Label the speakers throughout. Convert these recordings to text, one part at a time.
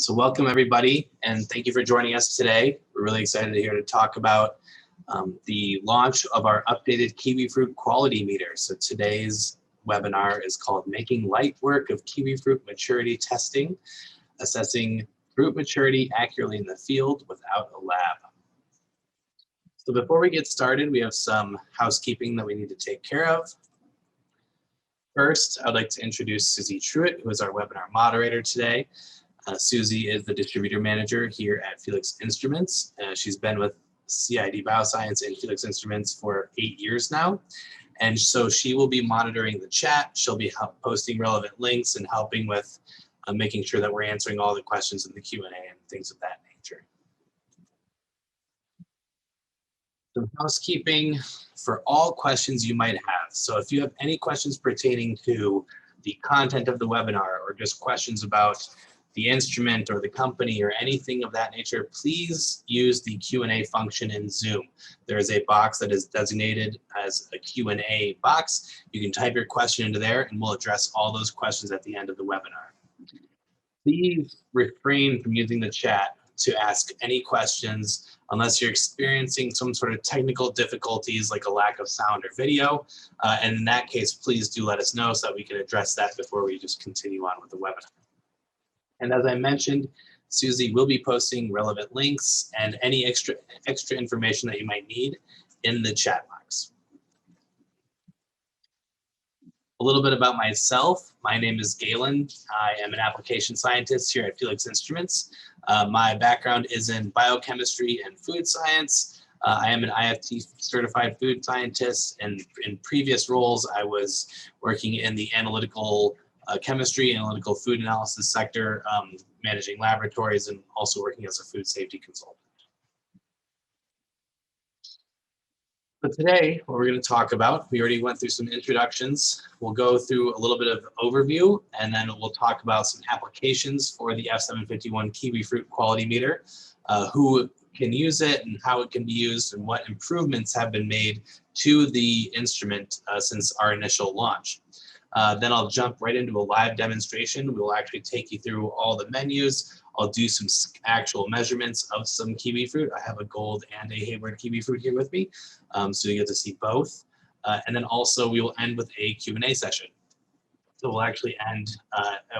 Speaker 1: So welcome everybody, and thank you for joining us today. We're really excited here to talk about the launch of our updated Kiwifruit quality meter. So today's webinar is called Making Light Work of Kiwifruit Maturity Testing, Assessing Fruit Maturity Accurately in the Field Without a Lab. So before we get started, we have some housekeeping that we need to take care of. First, I'd like to introduce Susie Truitt, who is our webinar moderator today. Susie is the distributor manager here at Felix Instruments. She's been with CID Bioscience and Felix Instruments for 8 years now. And so she will be monitoring the chat. She'll be posting relevant links and helping with making sure that we're answering all the questions in the Q&A and things of that nature. Some housekeeping for all questions you might have. So if you have any questions pertaining to the content of the webinar or just questions about the instrument or the company or anything of that nature, please use the Q&A function in Zoom. There is a box that is designated as a Q&A box. You can type your question into there and we'll address all those questions at the end of the webinar. Please refrain from using the chat to ask any questions unless you're experiencing some sort of technical difficulties like a lack of sound or video. And in that case, please do let us know so that we can address that before we just continue on with the webinar. And as I mentioned, Susie will be posting relevant links and any extra information that you might need in the chat box. A little bit about myself. My name is Galen. I am an application scientist here at Felix Instruments. My background is in biochemistry and food science. I am an IFT certified food scientist, and in previous roles, I was working in the analytical chemistry, analytical food analysis sector, managing laboratories, and also working as a food safety consultant. But today, what we're going to talk about, we already went through some introductions. We'll go through a little bit of overview, and then we'll talk about some applications for the F751 Kiwifruit quality meter, who can use it and how it can be used and what improvements have been made to the instrument since our initial launch. Then I'll jump right into a live demonstration. We'll actually take you through all the menus. I'll do some actual measurements of some kiwifruit. I have a gold and a Hayward kiwifruit here with me, so you get to see both. And then also we will end with a Q&A session. So we'll actually end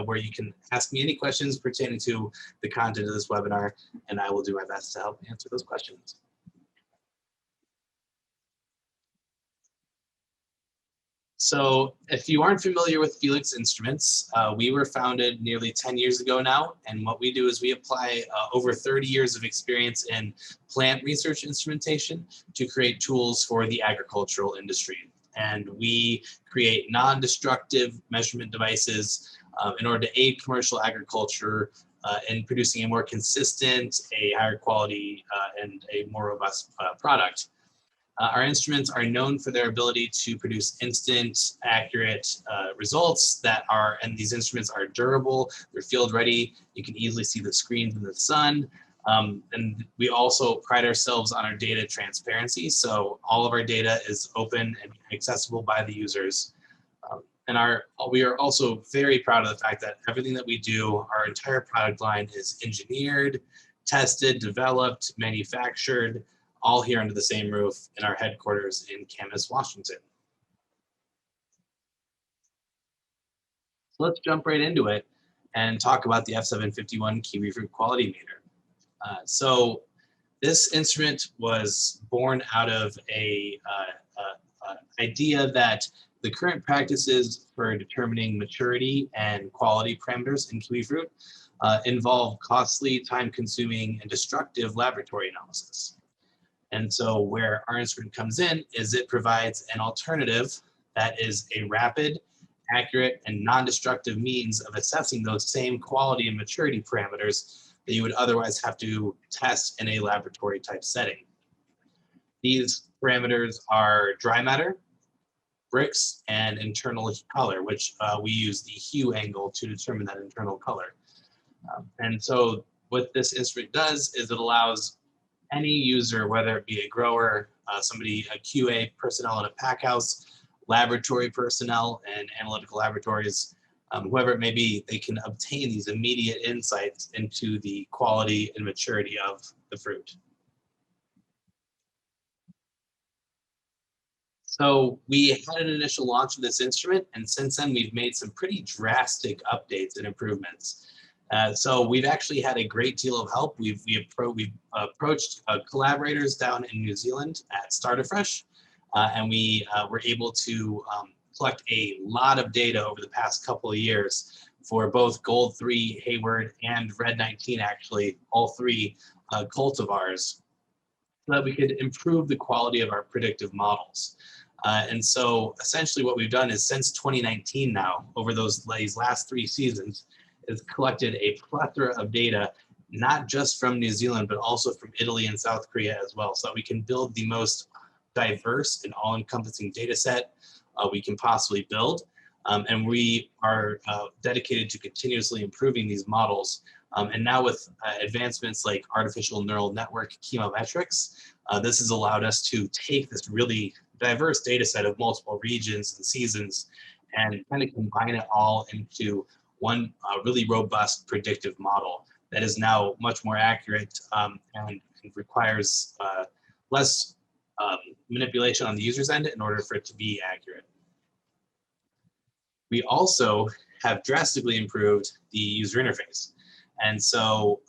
Speaker 1: where you can ask me any questions pertaining to the content of this webinar, and I will do my best to help answer those questions. So if you aren't familiar with Felix Instruments, we were founded nearly 10 years ago now, and what we do is we apply over 30 years of experience in plant research instrumentation to create tools for the agricultural industry. And we create non-destructive measurement devices in order to aid commercial agriculture in producing a more consistent, a higher quality, and a more robust product. Our instruments are known for their ability to produce instant, accurate results and these instruments are durable, they're field ready, you can easily see the screens in the sun, and we also pride ourselves on our data transparency, so all of our data is open and accessible by the users. And we are also very proud of the fact that everything that we do, our entire product line is engineered, tested, developed, manufactured, all here under the same roof in our headquarters in Camas, Washington. So let's jump right into it and talk about the F751 Kiwifruit quality meter. So this instrument was born out of a idea that the current practices for determining maturity and quality parameters in kiwifruit involve costly, time-consuming, and destructive laboratory analysis. And so where our instrument comes in is it provides an alternative that is a rapid, accurate, and non-destructive means of assessing those same quality and maturity parameters that you would otherwise have to test in a laboratory type setting. These parameters are dry matter, bricks, and internal color, which we use the hue angle to determine that internal color. And so what this instrument does is it allows any user, whether it be a grower, a QA personnel in a pack house, laboratory personnel and analytical laboratories, whoever it may be, they can obtain these immediate insights into the quality and maturity of the fruit. So we had an initial launch of this instrument, and since then we've made some pretty drastic updates and improvements. So we've actually had a great deal of help. We've approached collaborators down in New Zealand at Starterfresh, and we were able to collect a lot of data over the past couple of years for both Gold 3, Hayward, and Red 19, actually, all three cultivars, so that we could improve the quality of our predictive models. And so essentially what we've done is since 2019 now, over these last 3 seasons, is collected a plethora of data, not just from New Zealand, but also from Italy and South Korea as well, so that we can build the most diverse and all-encompassing data set we can possibly build. And we are dedicated to continuously improving these models. And now with advancements like artificial neural network chemometrics, this has allowed us to take this really diverse data set of multiple regions and seasons and kind of combine it all into one really robust predictive model that is now much more accurate and requires less manipulation on the user's end in order for it to be accurate. We also have drastically improved the user interface. And so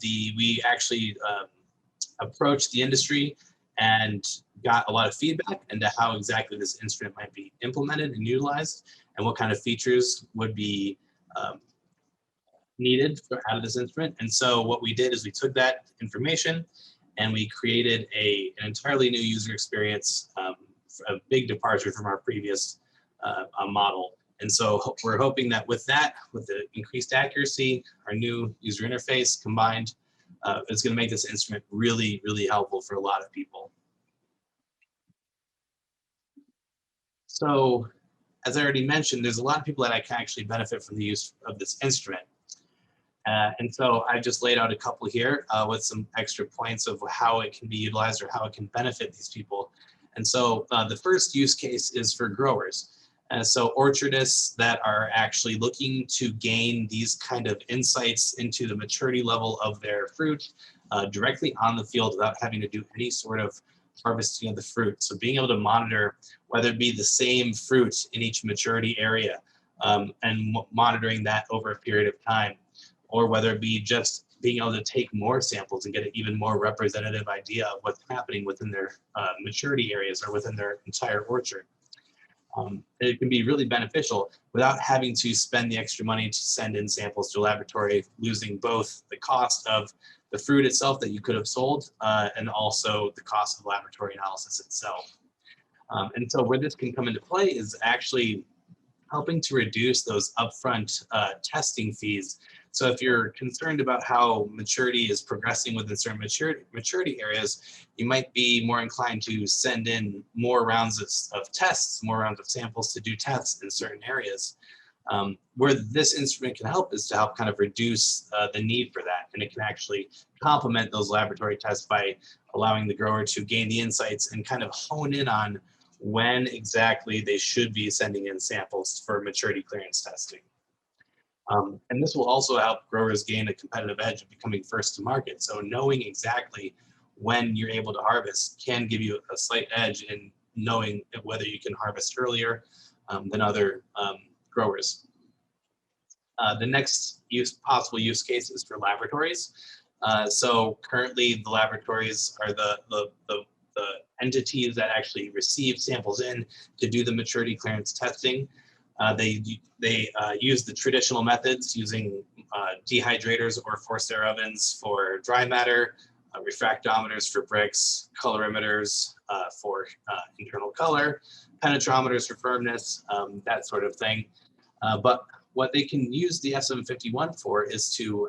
Speaker 1: we actually approached the industry and got a lot of feedback into how exactly this instrument might be implemented and utilized, and what kind of features would be needed out of this instrument. And so what we did is we took that information and we created an entirely new user experience, a big departure from our previous model. And so we're hoping that with the increased accuracy, our new user interface combined, it's going to make this instrument really, really helpful for a lot of people. So as I already mentioned, there's a lot of people that can actually benefit from the use of this instrument. And so I just laid out a couple here with some extra points of how it can be utilized or how it can benefit these people. And so the first use case is for growers. So orchardists that are actually looking to gain these kind of insights into the maturity level of their fruit directly on the field without having to do any sort of harvesting of the fruit. So being able to monitor whether it be the same fruit in each maturity area and monitoring that over a period of time, or whether it be just being able to take more samples and get an even more representative idea of what's happening within their maturity areas or within their entire orchard. It can be really beneficial without having to spend the extra money to send in samples to a laboratory, losing both the cost of the fruit itself that you could have sold and also the cost of laboratory analysis itself. And so where this can come into play is actually helping to reduce those upfront testing fees. So if you're concerned about how maturity is progressing within certain maturity areas, you might be more inclined to send in more rounds of tests, more rounds of samples to do tests in certain areas. Where this instrument can help is to help kind of reduce the need for that. And it can actually complement those laboratory tests by allowing the grower to gain the insights and kind of hone in on when exactly they should be sending in samples for maturity clearance testing. And this will also help growers gain a competitive edge of becoming first to market. So knowing exactly when you're able to harvest can give you a slight edge in knowing whether you can harvest earlier than other growers. The next possible use case is for laboratories. So currently the laboratories are the entities that actually receive samples in to do the maturity clearance testing. They use the traditional methods using dehydrators or forced air ovens for dry matter, refractometers for bricks, colorimeters for internal color, penetrometers for firmness, that sort of thing. But what they can use the SM51 for is to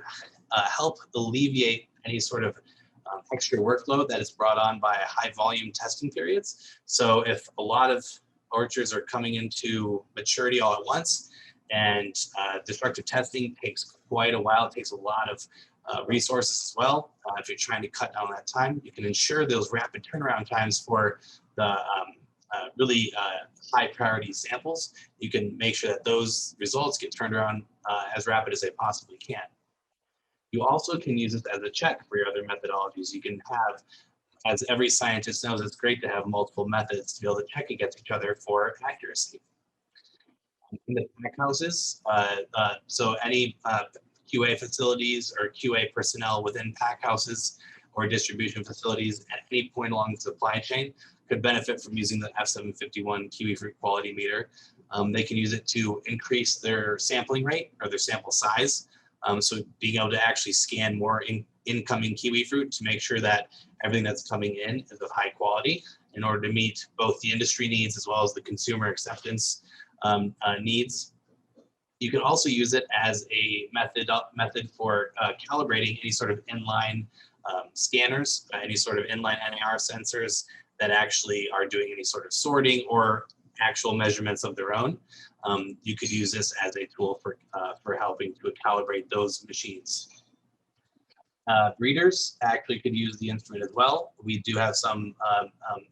Speaker 1: help alleviate any sort of extra workload that is brought on by high volume testing periods. So if a lot of orchards are coming into maturity all at once and destructive testing takes quite a while, it takes a lot of resources as well. If you're trying to cut down that time, you can ensure those rapid turnaround times for the really high priority samples, you can make sure that those results get turned around as rapid as they possibly can. You also can use this as a check for your other methodologies. You can have, as every scientist knows, it's great to have multiple methods to be able to check against each other for accuracy. In the pack houses, so any QA facilities or QA personnel within pack houses or distribution facilities at any point along the supply chain could benefit from using the F751 Kiwifruit quality meter. They can use it to increase their sampling rate or their sample size. So being able to actually scan more incoming kiwifruit to make sure that everything that's coming in is of high quality in order to meet both the industry needs as well as the consumer acceptance needs. You can also use it as a method for calibrating any sort of inline scanners, any sort of inline NAR sensors that actually are doing any sort of sorting or actual measurements of their own. You could use this as a tool for helping to calibrate those machines. Breeders actually could use the instrument as well. We do have some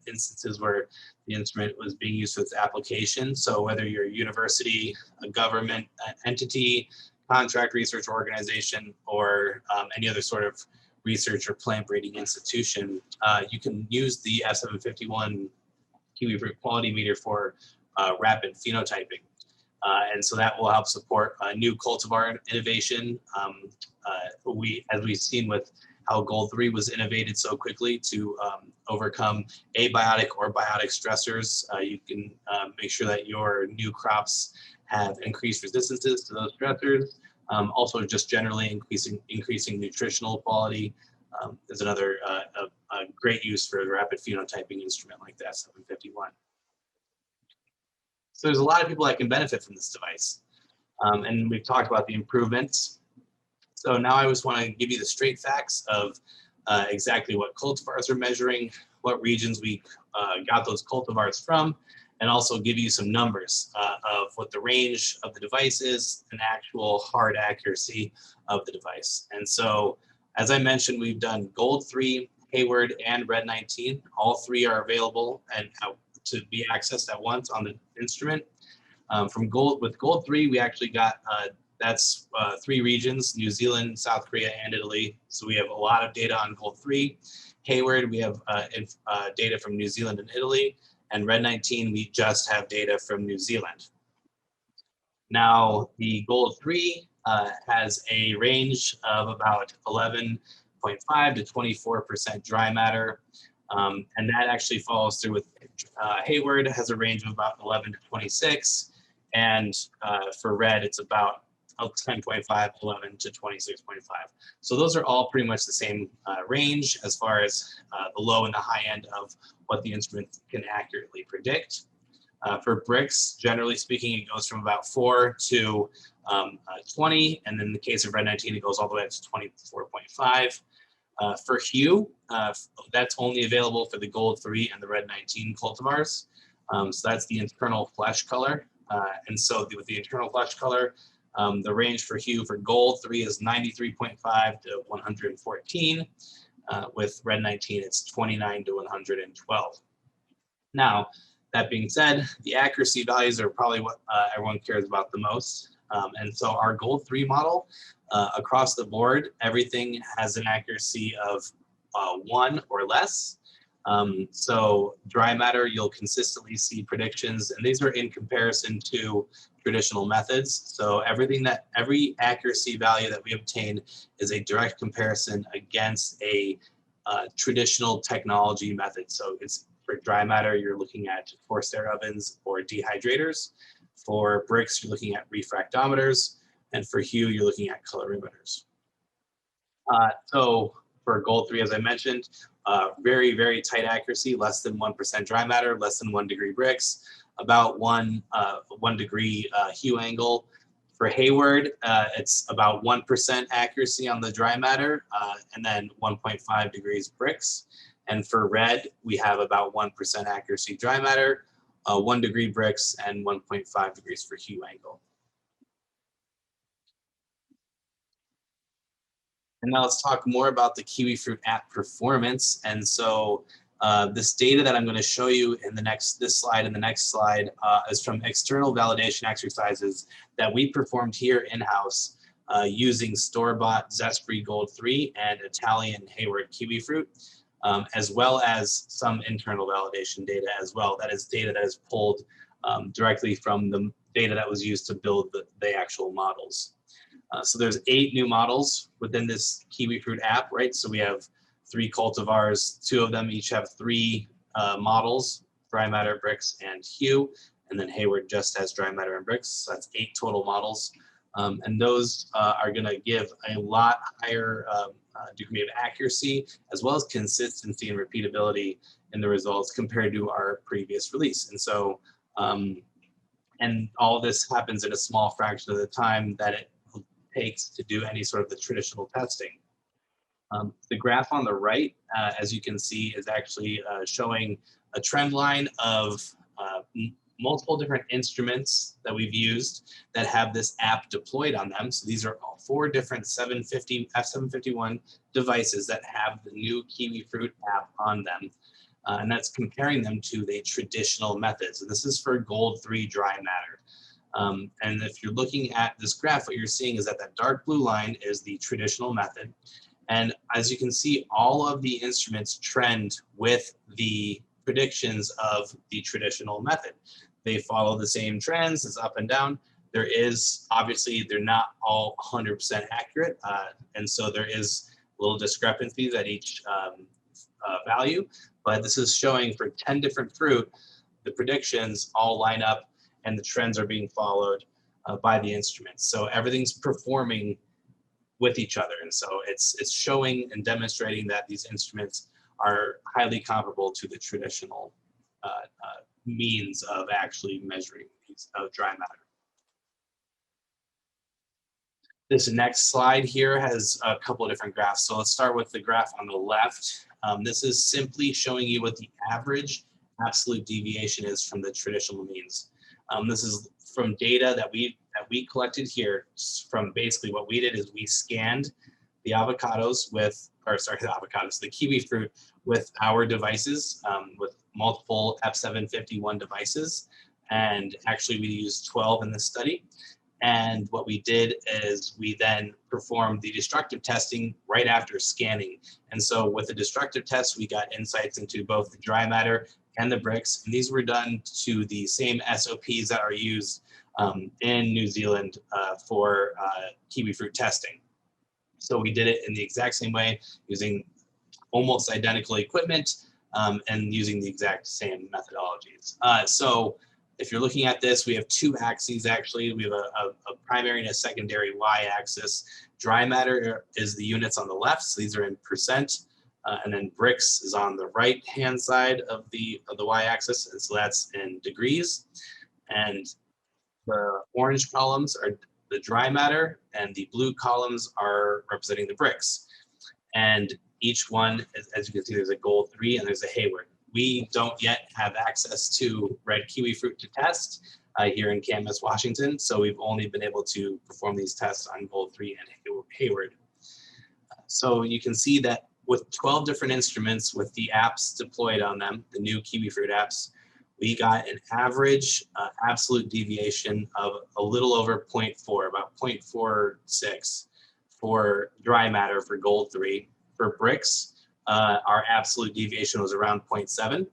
Speaker 1: instances where the instrument was being used for its application. So whether you're a university, a government entity, contract research organization, or any other sort of research or plant breeding institution, you can use the F751 Kiwifruit quality meter for rapid phenotyping. And so that will help support new cultivar innovation. As we've seen with how Gold 3 was innovated so quickly to overcome abiotic or biotic stressors, you can make sure that your new crops have increased resistances to those stressors. Also, just generally increasing nutritional quality is another a great use for a rapid phenotyping instrument like the F751. So there's a lot of people that can benefit from this device. And we've talked about the improvements. So now I just want to give you the straight facts of exactly what cultivars are measuring, what regions we got those cultivars from, and also give you some numbers of what the range of the device is and actual hard accuracy of the device. And so, as I mentioned, we've done Gold 3, Hayward, and Red 19. All three are available and to be accessed at once on the instrument. With Gold 3, we actually got that's 3 regions: New Zealand, South Korea, and Italy. So we have a lot of data on Gold 3. Hayward, we have data from New Zealand and Italy. And Red 19, we just have data from New Zealand. Now, the Gold 3 has a range of about 11.5 to 24% dry matter. And that actually follows through with Hayward has a range of about 11 to 26. And for Red, it's about 10.5, 11 to 26.5. So those are all pretty much the same range as far as the low and the high end of what the instrument can accurately predict. For bricks, generally speaking, it goes from about 4 to 20. And in the case of Red 19, it goes all the way up to 24.5. For hue, that's only available for the Gold 3 and the Red 19 cultivars. So that's the internal flesh color. And so with the internal flesh color, the range for hue for Gold 3 is 93.5 to 114. With Red 19, it's 29 to 112. Now, that being said, the accuracy values are probably what everyone cares about the most. And so our Gold 3 model, across the board, everything has an accuracy of 1 or less. So dry matter, you'll consistently see predictions, and these are in comparison to traditional methods. So every accuracy value that we obtain is a direct comparison against a traditional technology method. So it's for dry matter, you're looking at forced air ovens or dehydrators. For bricks, you're looking at refractometers. And for hue, you're looking at colorimeters. So for Gold 3, as I mentioned, very, very tight accuracy, less than 1% dry matter, less than 1 degree bricks, about 1 degree hue angle. For Hayward, it's about 1% accuracy on the dry matter, and then 1.5 degrees bricks. And for Red, we have about 1% accuracy dry matter, 1 degree bricks, and 1.5 degrees for hue angle. And now let's talk more about the Kiwifruit app performance. And so This data that I'm going to show you in this slide and the next slide is from external validation exercises that we performed here in-house using store-bought Zespri Gold 3 and Italian Hayward Kiwifruit, as well as some internal validation data as well. That is data that is pulled directly from the data that was used to build the actual models. So there's 8 new models within this Kiwifruit app, right? So we have 3 cultivars, 2 of them each have 3 models, dry matter, bricks, and hue. And then Hayward just has dry matter and bricks. So that's 8 total models. And those are gonna give a lot higher degree of accuracy, as well as consistency and repeatability in the results compared to our previous release. And so, and all this happens in a small fraction of the time that it takes to do any sort of the traditional testing. The graph on the right, as you can see, is actually showing a trend line of multiple different instruments that we've used that have this app deployed on them. So these are all 4 different F751 devices that have the new Kiwifruit app on them. And that's comparing them to the traditional methods. And this is for Gold 3 dry matter. And if you're looking at this graph, what you're seeing is that that dark blue line is the traditional method. And as you can see, all of the instruments trend with the predictions of the traditional method. They follow the same trends as up and down. There is, obviously, they're not all 100% accurate. And so there is little discrepancies at each value. But this is showing for 10 different fruit, the predictions all line up and the trends are being followed by the instruments. So everything's performing with each other. And so it's showing and demonstrating that these instruments are highly comparable to the traditional means of actually measuring these dry matter. This next slide here has a couple of different graphs. So let's start with the graph on the left. This is simply showing you what the average absolute deviation is from the traditional means. This is from data that we collected here. From basically what we did is we scanned the avocados with, or sorry, the Kiwifruit with our devices, with multiple F751 devices. And actually we used 12 in this study. And what we did is we then performed the destructive testing right after scanning. And so with the destructive test, we got insights into both the dry matter and the bricks. And these were done to the same SOPs that are used in New Zealand for Kiwifruit testing. So we did it in the exact same way, using almost identical equipment and using the exact same methodologies. So if you're looking at this, we have 2 axes actually. We have a primary and a secondary y-axis. Dry matter is the units on the left, so these are in percent. And then bricks is on the right-hand side of the y-axis, and so that's in degrees. And the orange columns are the dry matter, and the blue columns are representing the bricks. And each one, as you can see, there's a Gold 3 and there's a Hayward. We don't yet have access to red Kiwifruit to test here in Camas, Washington, so we've only been able to perform these tests on Gold 3 and Hayward. So you can see that with 12 different instruments with the apps deployed on them, the new Kiwifruit apps, we got an average absolute deviation of a little over 0.4, about 0.46 for dry matter for Gold 3. For bricks, our absolute deviation was around 0.7.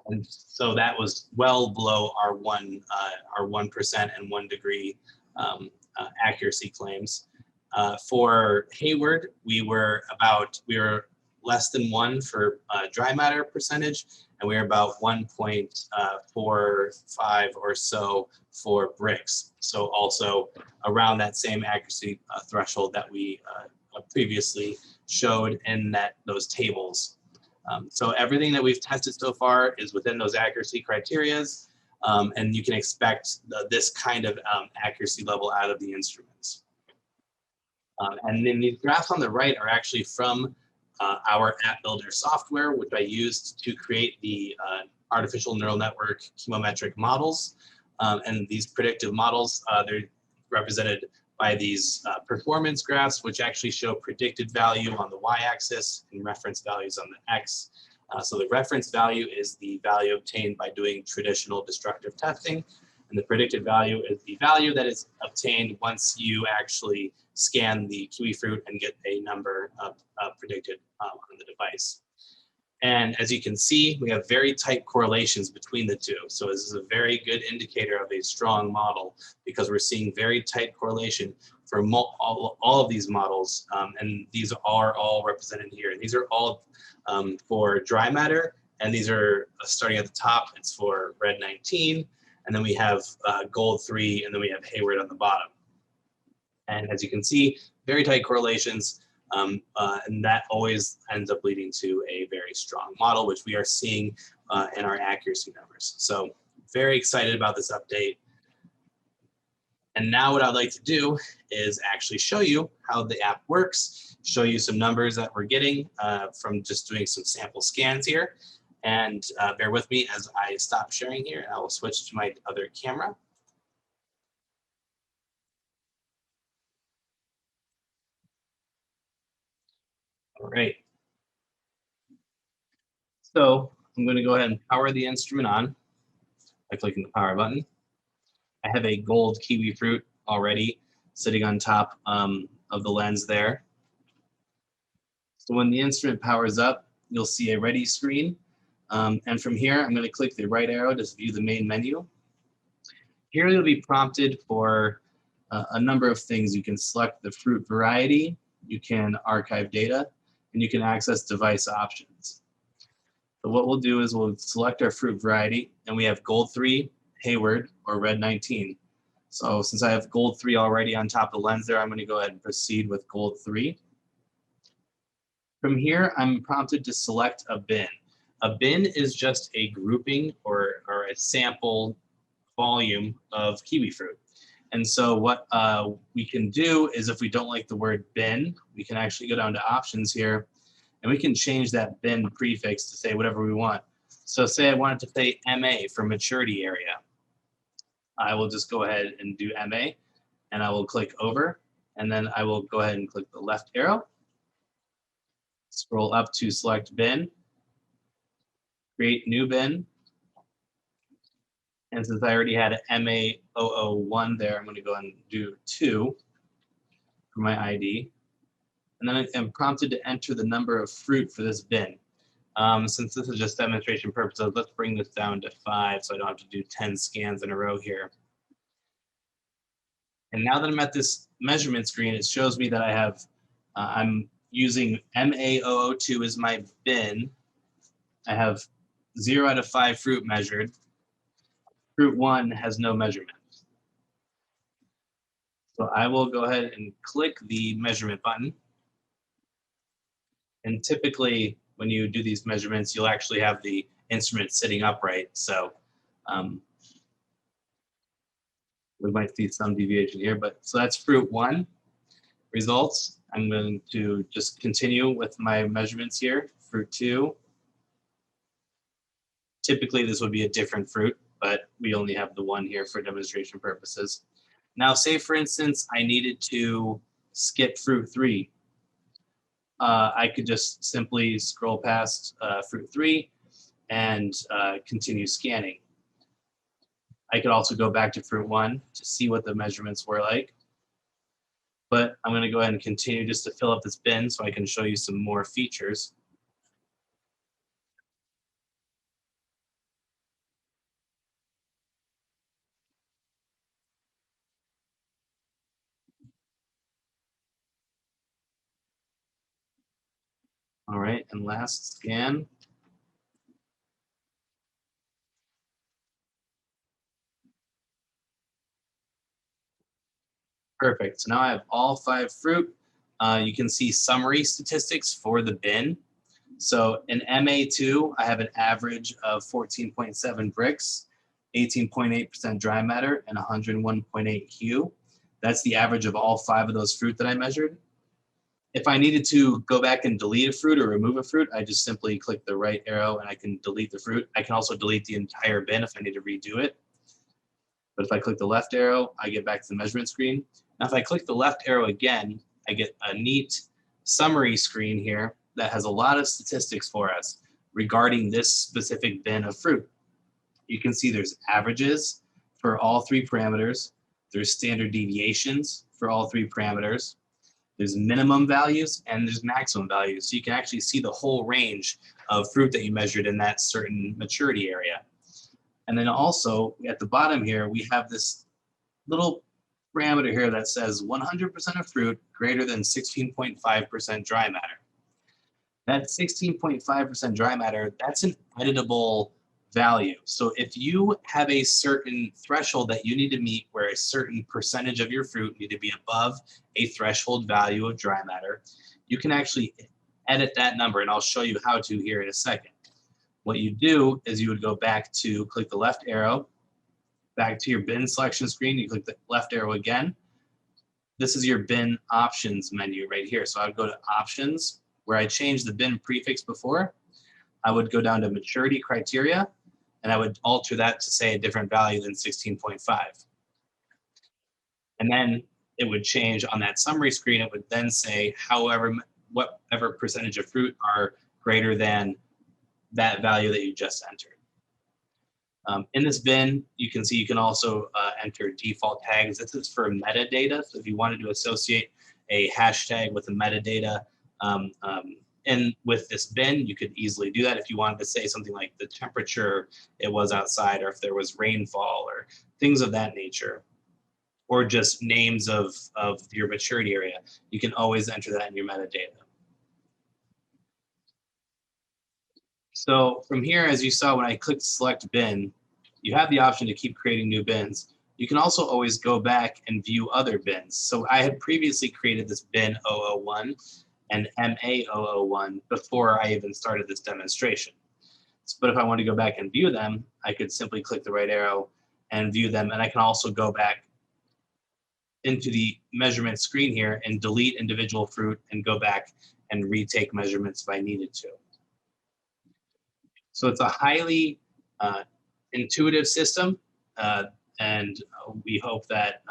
Speaker 1: And so that was well below our 1% and 1 degree accuracy claims. For Hayward, we were less than 1 for dry matter percentage, and we were about 1.45 or so for bricks. So also around that same accuracy threshold that we previously showed in those tables. So everything that we've tested so far is within those accuracy criterias, and you can expect this kind of accuracy level out of the instruments. And then the graphs on the right are actually from our app builder software, which I used to create the artificial neural network chemometric models. And these predictive models, they're represented by these performance graphs, which actually show predicted value on the y-axis and reference values on the x. So the reference value is the value obtained by doing traditional destructive testing, and the predicted value is the value that is obtained once you actually scan the Kiwifruit and get a number of predicted on the device. And as you can see, we have very tight correlations between the two. So this is a very good indicator of a strong model because we're seeing very tight correlation for all of these models. And these are all represented here. These are all for dry matter, and these are starting at the top, it's for red 19, and then we have gold 3, and then we have Hayward on the bottom. And as you can see, very tight correlations, and that always ends up leading to a very strong model, which we are seeing in our accuracy numbers. So very excited about this update. And now what I'd like to do is actually show you how the app works, show you some numbers that we're getting from just doing some sample scans here. And bear with me as I stop sharing here, and I will switch to my other camera. All right. So I'm going to go ahead and power the instrument on by clicking the power button. I have a gold Kiwifruit already sitting on top of the lens there. So when the instrument powers up, you'll see a ready screen. And from here, I'm going to click the right arrow to view the main menu. Here you'll be prompted for a number of things. You can select the fruit variety, you can archive data, and you can access device options. So what we'll do is we'll select our fruit variety, and we have gold 3, Hayward, or red 19. So since I have gold 3 already on top of the lens there, I'm going to go ahead and proceed with gold 3. From here, I'm prompted to select a bin. A bin is just a grouping or a sample volume of Kiwifruit. And so what we can do is, if we don't like the word bin, we can actually go down to options here, and we can change that bin prefix to say whatever we want. So say I wanted to say MA for maturity area. I will just go ahead and do MA, and I will click over, and then I will go ahead and click the left arrow, scroll up to select bin, create new bin. And since I already had an MA001 there, I'm going to go ahead and do 2 for my ID. And then I'm prompted to enter the number of fruit for this bin. Since this is just demonstration purposes, let's bring this down to 5 so I don't have to do 10 scans in a row here. And now that I'm at this measurement screen, it shows me that I have, I'm using MA002 as my bin. I have 0 out of 5 fruit measured. Fruit 1 has no measurement. So I will go ahead and click the measurement button. And typically, when you do these measurements, you'll actually have the instrument sitting upright. So we might see some deviation here, but so that's fruit 1 results. I'm going to just continue with my measurements here. Fruit 2. Typically, this would be a different fruit, but we only have the one here for demonstration purposes. Now, say for instance, I needed to skip fruit 3. I could just simply scroll past fruit 3 and continue scanning. I could also go back to fruit 1 to see what the measurements were like. But I'm going to go ahead and continue just to fill up this bin so I can show you some more features. All right, and last scan. Perfect. So now I have all 5 fruit. You can see summary statistics for the bin. So in MA2, I have an average of 14.7 bricks, 18.8% dry matter, and 101.8 Q. That's the average of all 5 of those fruit that I measured. If I needed to go back and delete a fruit or remove a fruit, I just simply click the right arrow and I can delete the fruit. I can also delete the entire bin if I need to redo it. But if I click the left arrow, I get back to the measurement screen. Now, if I click the left arrow again, I get a neat summary screen here that has a lot of statistics for us regarding this specific bin of fruit. You can see there's averages for all three parameters. There's standard deviations for all three parameters. There's minimum values and there's maximum values. So you can actually see the whole range of fruit that you measured in that certain maturity area. And then also at the bottom here, we have this little parameter here that says 100% of fruit greater than 16.5% dry matter. That 16.5% dry matter, that's an editable value. So if you have a certain threshold that you need to meet where a certain percentage of your fruit need to be above a threshold value of dry matter, you can actually edit that number, and I'll show you how to here in a second. What you do is you would go back to click the left arrow, back to your bin selection screen, you click the left arrow again. This is your bin options menu right here. So I would go to options where I changed the bin prefix before. I would go down to maturity criteria and I would alter that to say a different value than 16.5. And then it would change on that summary screen. It would then say whatever percentage of fruit are greater than that value that you just entered. In this bin, you can see you can also enter default tags. This is for metadata. So if you wanted to associate a hashtag with the metadata and with this bin, you could easily do that. If you wanted to say something like the temperature it was outside, or if there was rainfall or things of that nature, or just names of your maturity area, you can always enter that in your metadata. So from here, as you saw when I clicked select bin, you have the option to keep creating new bins. You can also always go back and view other bins. So I had previously created this bin 001 and MA001 before I even started this demonstration. But if I want to go back and view them, I could simply click the right arrow and view them. And I can also go back into the measurement screen here and delete individual fruit and go back and retake measurements if I needed to. So it's a highly intuitive system, and we hope that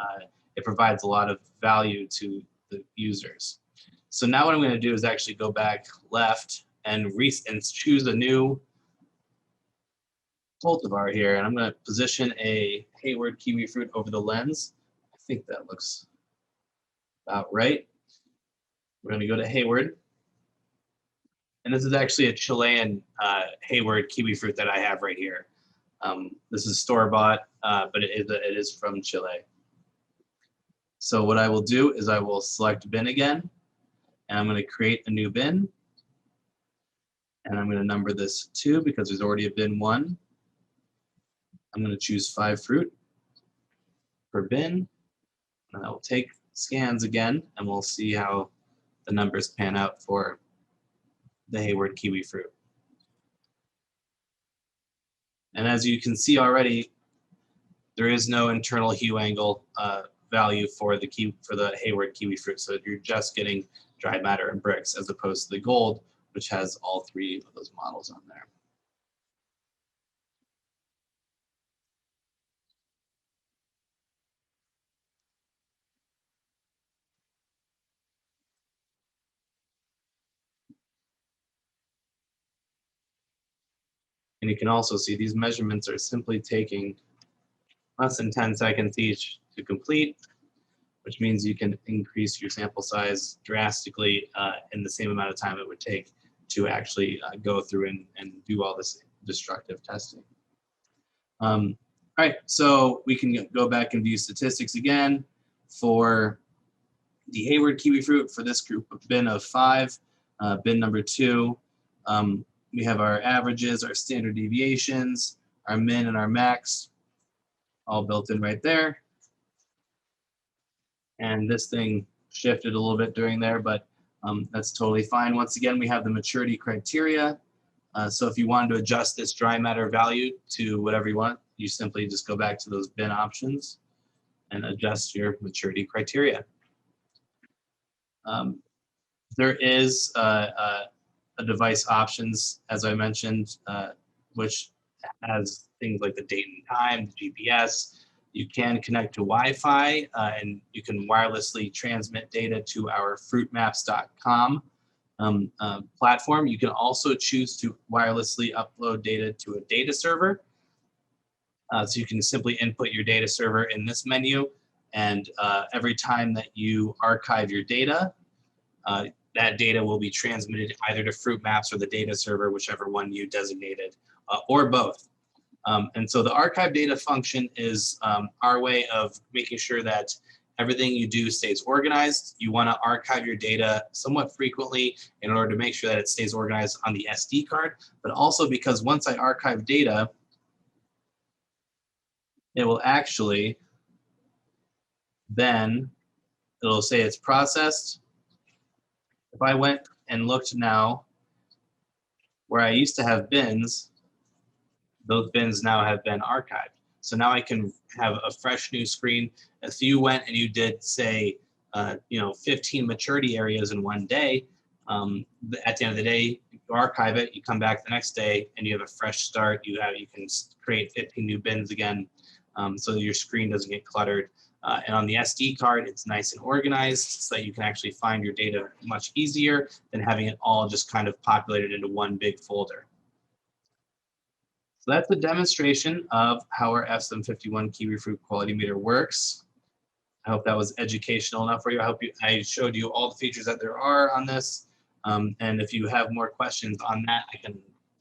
Speaker 1: it provides a lot of value to the users. So now what I'm going to do is actually go back left and choose a new cultivar here, and I'm going to position a Hayward Kiwifruit over the lens. I think that looks about right. We're going to go to Hayward. And this is actually a Chilean Hayward Kiwifruit that I have right here. This is store-bought, but it is from Chile. So what I will do is I will select bin again, and I'm going to create a new bin. And I'm going to number this 2 because there's already a bin 1. I'm going to choose 5 fruit per bin. And I will take scans again, and we'll see how the numbers pan out for the Hayward Kiwifruit. And as you can see already, there is no internal hue angle value for the Hayward Kiwifruit. So you're just getting dry matter and bricks as opposed to the gold, which has all 3 of those models on there. And you can also see these measurements are simply taking less than 10 seconds each to complete, which means you can increase your sample size drastically in the same amount of time it would take to actually go through and do all this destructive testing. All right, so we can go back and view statistics again for the Hayward Kiwifruit for this group of bin of 5, bin number 2. We have our averages, our standard deviations, our min and our max, all built in right there. And this thing shifted a little bit during there, but that's totally fine. Once again, we have the maturity criteria. So if you wanted to adjust this dry matter value to whatever you want, you simply just go back to those bin options and adjust your maturity criteria. There is a device options, as I mentioned, which has things like the date and time, the GPS, You can connect to Wi-Fi and you can wirelessly transmit data to our fruitmaps.com platform. You can also choose to wirelessly upload data to a data server. So you can simply input your data server in this menu, and every time that you archive your data, that data will be transmitted either to Fruit Maps or the data server, whichever one you designated, or both. And so the archive data function is our way of making sure that everything you do stays organized. You want to archive your data somewhat frequently in order to make sure that it stays organized on the SD card, but also because once I archive data, it will actually then, it'll say it's processed. If I went and looked now where I used to have bins, those bins now have been archived. So now I can have a fresh new screen. If you went and you did, say, 15 maturity areas in one day, at the end of the day, you archive it, you come back the next day, and you have a fresh start. You can create 15 new bins again, so that your screen doesn't get cluttered. And on the SD card, it's nice and organized so that you can actually find your data much easier than having it all just kind of populated into one big folder. So that's a demonstration of how our F751 Kiwifruit quality meter works. I hope that was educational enough for you. I showed you all the features that there are on this. And if you have more questions on that,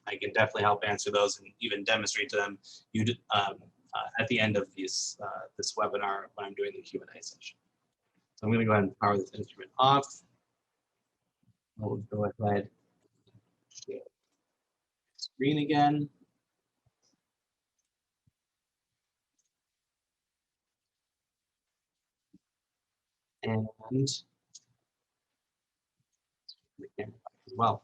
Speaker 1: I can definitely help answer those and even demonstrate to them at the end of this webinar when I'm doing the Q&A session. So I'm going to go ahead and power this instrument off. I'll go ahead and share screen again. And as well.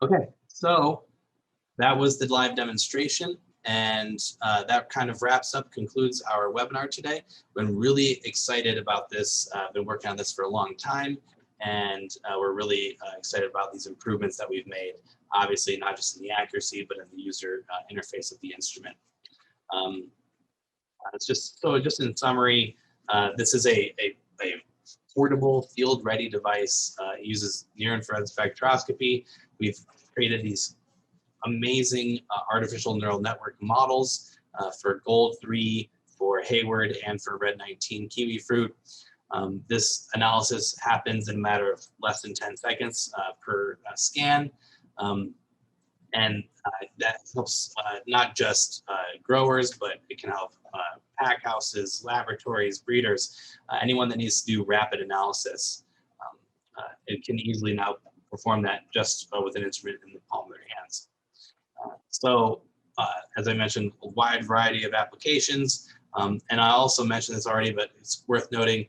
Speaker 1: Okay, so that was the live demonstration, and that kind of concludes our webinar today. Been really excited about this. Been working on this for a long time, and we're really excited about these improvements that we've made. Obviously, not just in the accuracy, but in the user interface of the instrument. Just in summary, this is a portable field-ready device. It uses near-infrared spectroscopy. We've created these amazing artificial neural network models for Gold 3, for Hayward, and for Red 19 Kiwifruit. This analysis happens in a matter of less than 10 seconds per scan. And that helps not just growers, but it can help pack houses, laboratories, breeders, anyone that needs to do rapid analysis. It can easily now perform that just with an instrument in the palm of their hands. As I mentioned, a wide variety of applications. And I also mentioned this already, but it's worth noting,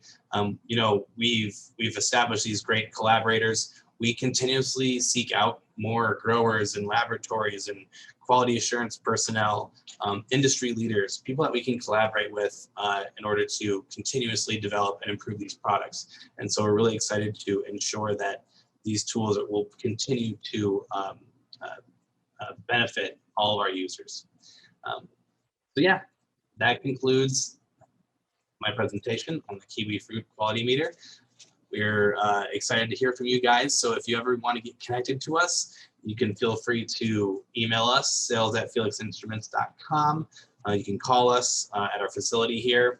Speaker 1: we've established these great collaborators. We continuously seek out more growers and laboratories and quality assurance personnel, industry leaders, people that we can collaborate with in order to continuously develop and improve these products. And so we're really excited to ensure that these tools will continue to benefit all of our users. So yeah, that concludes my presentation on the Kiwifruit quality meter. We're excited to hear from you guys. So if you ever want to get connected to us, you can feel free to email us, sales@felixinstruments.com. You can call us at our facility here.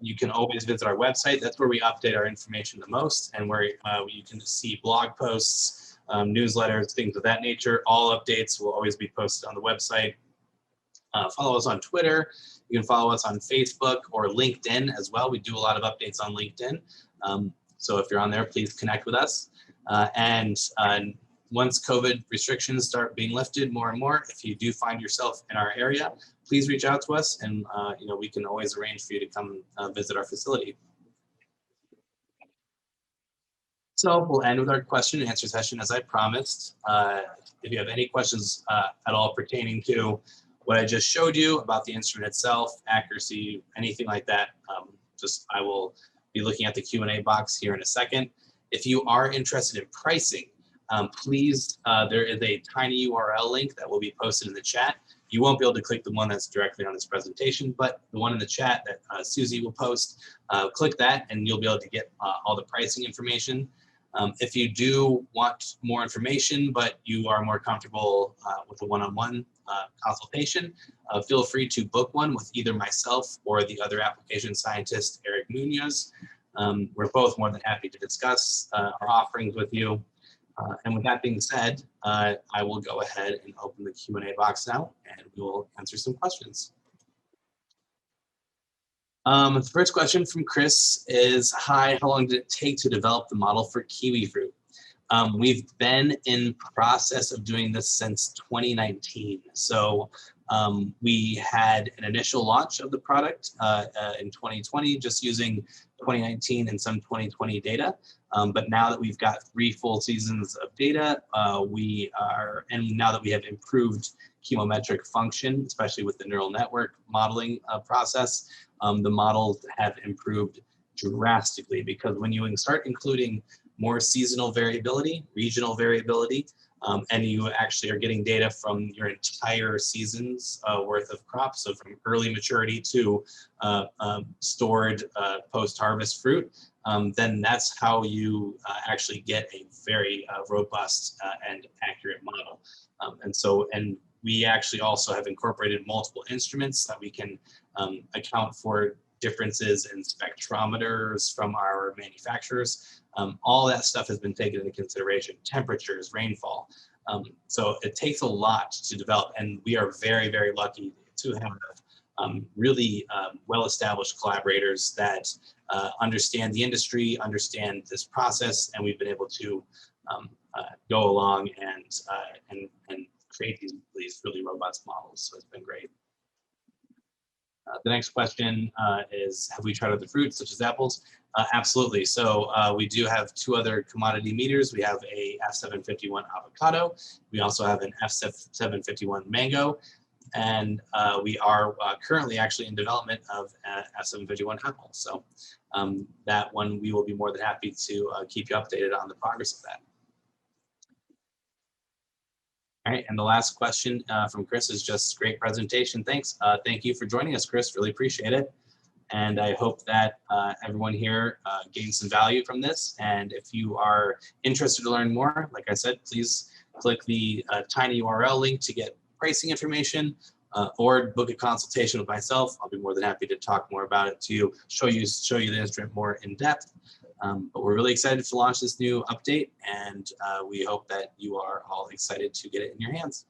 Speaker 1: You can always visit our website. That's where we update our information the most, and where you can see blog posts, newsletters, things of that nature. All updates will always be posted on the website. Follow us on Twitter. You can follow us on Facebook or LinkedIn as well. We do a lot of updates on LinkedIn. So if you're on there, please connect with us. Once COVID restrictions start being lifted more and more, if you do find yourself in our area, please reach out to us, and we can always arrange for you to come visit our facility. So we'll end with our question and answer session as I promised. If you have any questions at all pertaining to what I just showed you about the instrument itself, accuracy, anything like that, I will be looking at the Q&A box here in a second. If you are interested in pricing, please, there is a tiny URL link that will be posted in the chat. You won't be able to click the one that's directly on this presentation, but the one in the chat that Susie will post, click that and you'll be able to get all the pricing information. If you do want more information, but you are more comfortable with a one-on-one consultation, feel free to book one with either myself or the other application scientist, Eric Munoz. We're both more than happy to discuss our offerings with you. And with that being said, I will go ahead and open the Q&A box now, and we will answer some questions. The first question from Chris is, hi, how long did it take to develop the model for Kiwifruit? We've been in process of doing this since 2019. So we had an initial launch of the product in 2020, just using 2019 and some 2020 data. But now that we've got 3 full seasons of data, and now that we have improved chemometric function, especially with the neural network modeling process, the models have improved drastically, because when you start including more seasonal variability, regional variability, and you actually are getting data from your entire season's worth of crops, so from early maturity to stored post-harvest fruit, then that's how you actually get a very robust and accurate model. And we actually also have incorporated multiple instruments that we can account for differences in spectrometers from our manufacturers. All that stuff has been taken into consideration, temperatures, rainfall. So it takes a lot to develop, and we are very, very lucky to have really well-established collaborators that understand the industry, understand this process, and we've been able to go along and create these really robust models. So it's been great. The next question is, have we tried other fruits such as apples? Absolutely. So we do have 2 other commodity meters. We have a F751 avocado. We also have an F751 mango. And we are currently actually in development of F751 apple. So that one, we will be more than happy to keep you updated on the progress of that. All right, and the last question from Chris is just, great presentation. Thanks. Thank you for joining us, Chris. Really appreciate it. And I hope that everyone here gained some value from this. And if you are interested to learn more, like I said, please click the tiny URL link to get pricing information or book a consultation with myself. I'll be more than happy to talk more about it to you, show you the instrument more in depth. But we're really excited to launch this new update, and we hope that you are all excited to get it in your hands.